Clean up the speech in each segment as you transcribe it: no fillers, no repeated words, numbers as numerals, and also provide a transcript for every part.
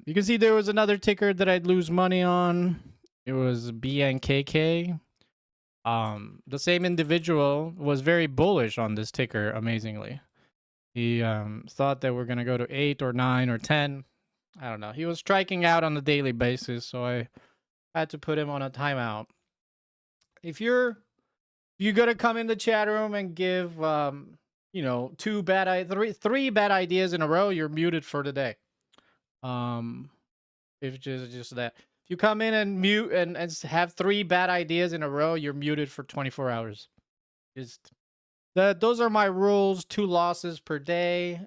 You can see there was another ticker that I'd lose money on. It was BNKK. The same individual was very bullish on this ticker, amazingly. He thought that we're going to go to 8 or 9 or 10. I don't know. He was striking out on a daily basis, so I had to put him on a timeout. If you're gonna come in the chat room and give you know, three bad ideas in a row, you're muted for the day. If just that. If you come in and mute and have 3 bad ideas in a row, you're muted for 24 hours. Just that. Those are my rules. 2 losses per day,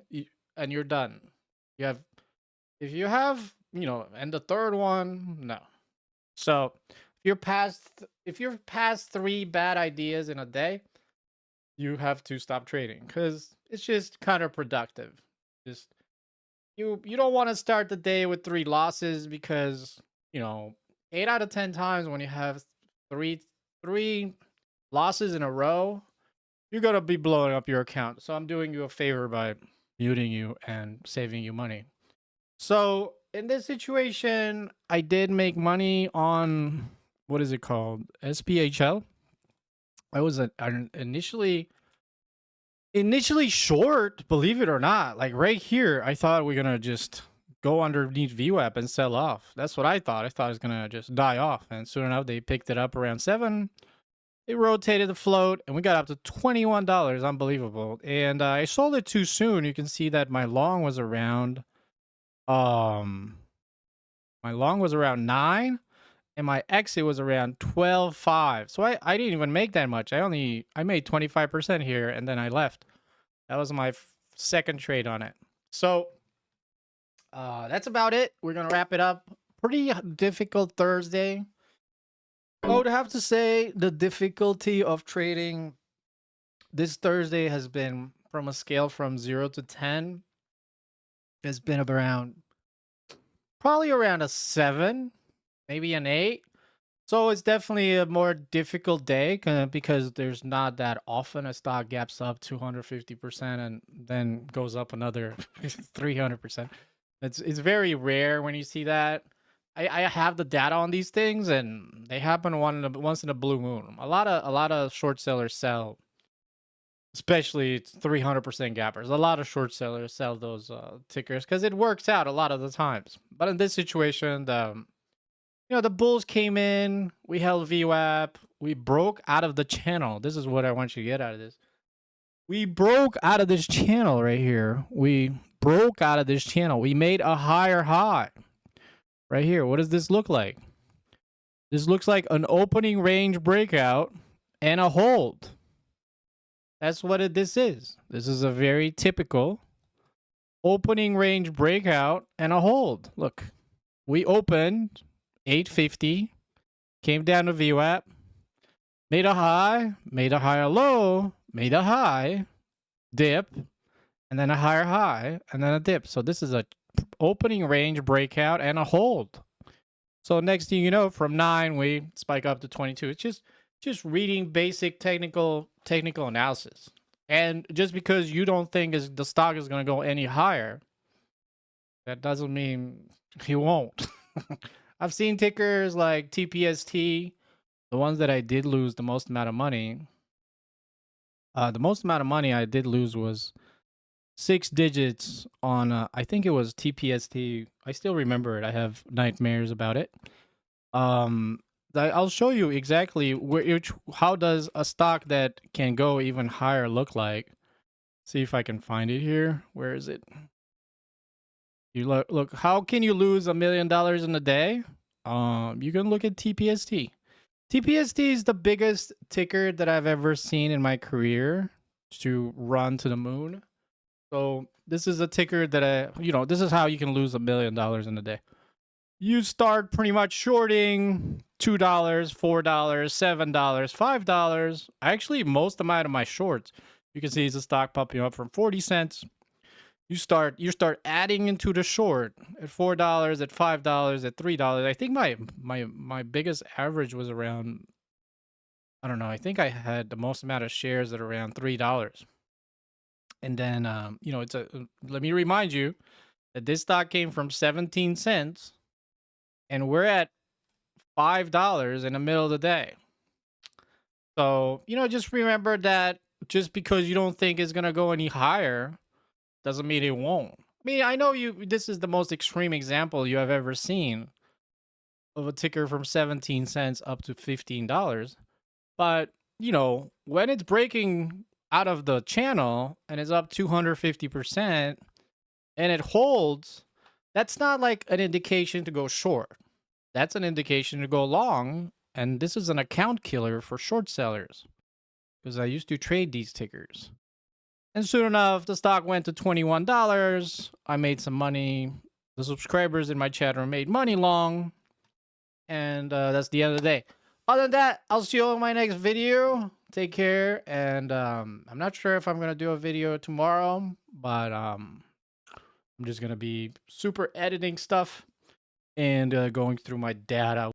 and you're done. You have, if you have, you know, and the third one, no. So if you're past 3 bad ideas in a day, you have to stop trading because it's just counterproductive. Just you don't want to start the day with 3 losses because, you know, 8 out of 10 times when you have three losses in a row, you're gonna be blowing up your account. So I'm doing you a favor by muting you and saving you money. So in this situation, I did make money on, what is it called? SPHL. I was initially short, believe it or not. Like right here, I thought we're gonna just go underneath VWAP and sell off. That's what I thought. I thought it was gonna just die off, and soon enough, they picked it up around 7. It rotated the float, and we got up to $21. Unbelievable. And I sold it too soon. You can see that my long was around, my long was around 9. And my exit was around 12.5. So I didn't even make that much. I made 25% here, and then I left. That was my second trade on it. So that's about it. We're gonna wrap it up. Pretty difficult Thursday. I would have to say the difficulty of trading this Thursday has been, from a scale from 0 to 10, has been probably around a 7. Maybe an 8. So it's definitely a more difficult day because there's not that often a stock gaps up 250% and then goes up another 300%. It's very rare when you see that. I have the data on these things, and they happen once in a blue moon. A lot of short sellers sell, especially 300% gappers. A lot of short sellers sell those tickers because it works out a lot of the times. But in this situation, the bulls came in, we held VWAP, we broke out of the channel. This is what I want you to get out of this. We broke out of this channel right here. We broke out of this channel. We made a higher high right here. What does this look like? This looks like an opening range breakout and a hold. That's what this is. This is a very typical opening range breakout and a hold. Look, we opened 850, came down to VWAP, made a high, made a higher low, made a high, dip, and then a higher high, and then a dip. So this is a opening range breakout and a hold. So next thing you know, from 9 we spike up to 22. It's just reading basic technical analysis. And just because you don't think the stock is going to go any higher, that doesn't mean it won't. I've seen tickers like TPST, the ones that I did lose the most amount of money. The most amount of money I did lose was 6 digits on, I think it was TPST. I still remember it. I have nightmares about it. I'll show you exactly how does a stock that can go even higher look like. See if I can find it here. Where is it? You look, how can you lose $1 million in a day? You can look at TPST. TPST is the biggest ticker that I've ever seen in my career to run to the moon. So this is a ticker that this is how you can lose $1 million in a day. You start pretty much shorting $2, $4, $7, $5. Actually, most amount of my shorts, you can see is the stock popping up from 40 cents. You start adding into the short at $4, at $5, at $3. I think my biggest average was around, I don't know, I think I had the most amount of shares at around $3. And then let me remind you, that this stock came from 17 cents and we're at $5 in the middle of the day. So, just remember that just because you don't think it's going to go any higher doesn't mean it won't. I mean, I know this is the most extreme example you have ever seen of a ticker from 17 cents up to $15. But, when it's breaking out of the channel and it's up 250% and it holds, that's not like an indication to go short. That's an indication to go long. And this is an account killer for short sellers because I used to trade these tickers. And soon enough, the stock went to $21. I made some money. The subscribers in my chat room made money long. And that's the end of the day. Other than that, I'll see you in my next video. Take care. And I'm not sure if I'm going to do a video tomorrow, but I'm just going to be super editing stuff and going through my data.